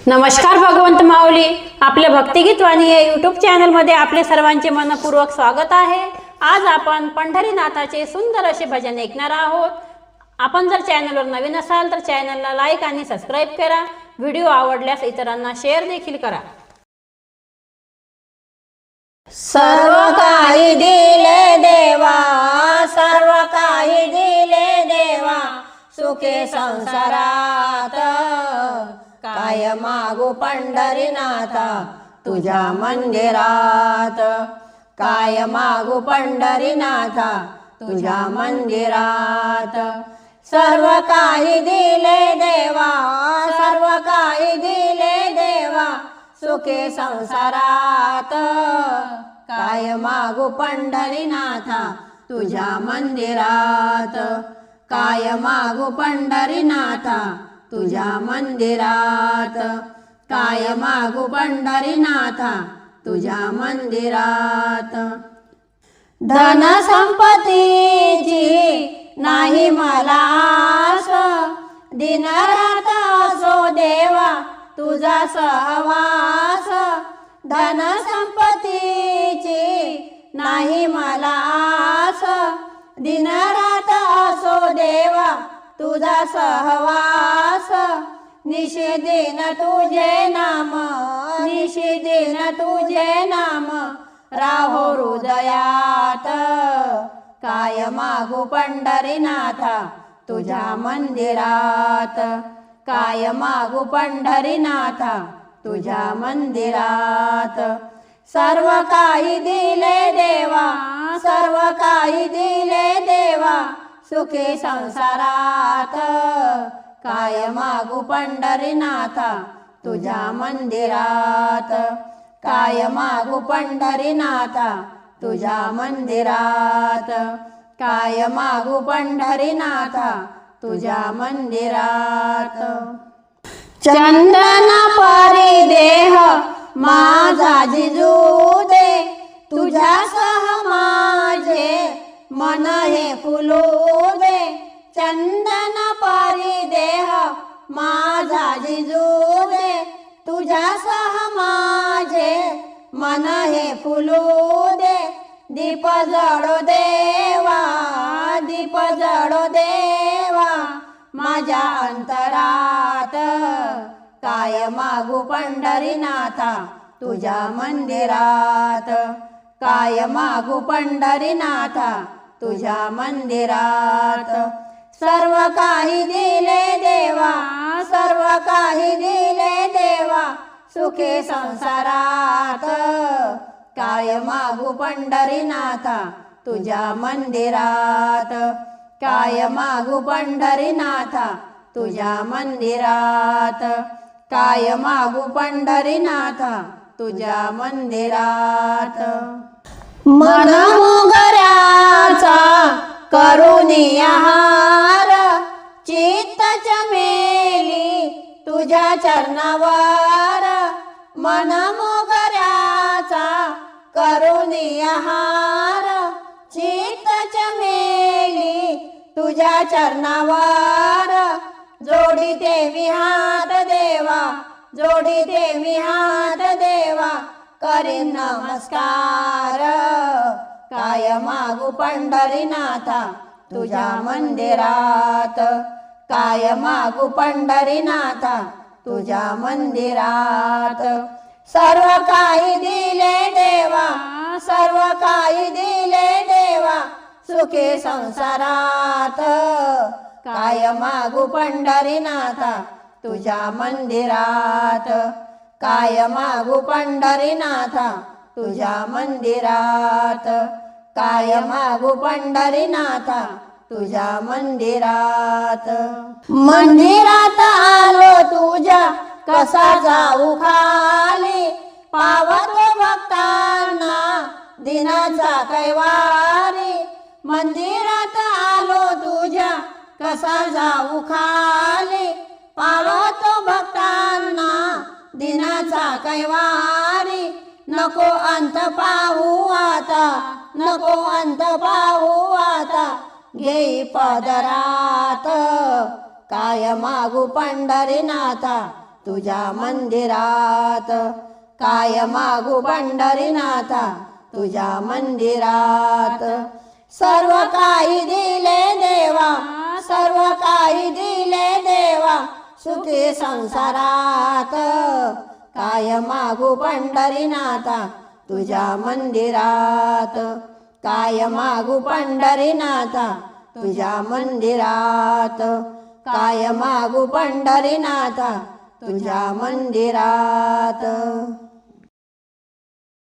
नमस्कार भगवंत माऊली, आपल्या भक्तिगीत वाणी या यूट्यूब चॅनलमध्ये आपले सर्वांचे मनपूर्वक स्वागत आहे। आज आपण पंढरीनाथाचे सुंदर असे भजन ऐकणार आहोत। आपण जर चॅनलवर नवीन असाल तर चॅनलला लाईक आणि सबस्क्राईब करा। व्हिडिओ आवडल्यास इतरांना शेअर देखील करा। सर्व काही दिले देवा, सर्व काही दिले देवा, सुखे संसारात काय मागू पंढरीनाथा तुझ्या मंदिरात, काय मागू पंढरीनाथा तुझ्या मंदिरात। सर्व काही दिले देवा, सर्व काही दिले देवा, सुखे संसारात काय मागू पंढरीनाथा तुझ्या मंदिरात, काय मागू पंढरीनाथा तुझ्या मंदिरात, काय मागू पंढरीनाथा तुझ्या मंदिरात। धन संपत्तीची नाही मला आस, दिनरात असो देवा तुझा सहवास। धन संपत्तीची नाही मला आस, दिनरात असो देवा तुझा सहवास। निशिदिन तुझे नाम, निशिदिन तुझे नाम राहो हृदयात, काय मागू पंढरीनाथा तुझ्या मंदिरात, काय मागू पंढरीनाथा तुझ्या मंदिरात। सर्व काही दिले देवा, सर्व काही दिले देवा, सुखे संसारात काय मागू पंढरीनाथा तुझ्या मंदिरात, काय मागू पंढरीनाथा तुझ्या मंदिरात, काय मागू पंढरीनाथा तुझ्या मंदिरात। चंदन परिदेह माझा जिजू दे, तुझ्यासह माझे मन हे फुलू दे। चंदन परिदेह माझा जिजू दे, तुझ्यासह माझे मन हे फुलू दे। दीप जळो देवा, दीप जळो देवा माझ्या अंतरात, काय मागू पंढरीनाथा तुझ्या मंदिरात, काय मागू पंढरीनाथा तुझ्या मंदिरात। सर्व काही दिले देवा, सर्व काही दिले देवा, सुखे संसारात काय मागू पंढरीनाथा तुझ्या मंदिरात, काय मागू पंढरीनाथा तुझ्या मंदिरात, काय मागू पंढरीनाथा तुझ्या मंदिरात। मन मोगऱ्याचा करुणी हार, चित्त चमेली तुझ्या चरणावर। मन मोगऱ्याचा करुणी हार, चित्त चमेली तुझ्या चरणावर। जोडी देवी हात देवा, जोडी देवी हात देवा, करीन नमस्कार काय मागू पंढरीनाथा तुझ्या मंदिरात, काय मागू पंढरीनाथा तुझ्या मंदिरात। सर्व काही दिले देवा, सर्व काही दिले देवा, सुखे संसारात काय मागू पंढरीनाथा तुझ्या मंदिरात, काय मागू पंढरीनाथा तुझ्या मंदिरात, काय मागू पंढरीनाथा तुझ्या मंदिरात। मंदिरात आलो तुझ्या कसा जाऊ खाली, पावतो भक्तांना दिनाचा कैवारी। मंदिरात आलो तुझ्या कसा जाऊ खाली, पावतो भक्तांना दिनाचा कैवारी। नको अंत पाहू आता, नको अंत पाहू आता, घेई पदरात काय मागू पंढरीनाथा तुझ्या मंदिरात, काय मागू पंढरीनाथा तुझ्या मंदिरात. सर्व काही दिले देवा, सर्व काही दिले देवा, सुखी संसारात, काय मागू पंढरीनाथा तुझ्या मंदिरात, काय मागू पंढरीनाथा तुझ्या मंदिरात, काय मागू पंढरीनाथा तुझ्या मंदिरात.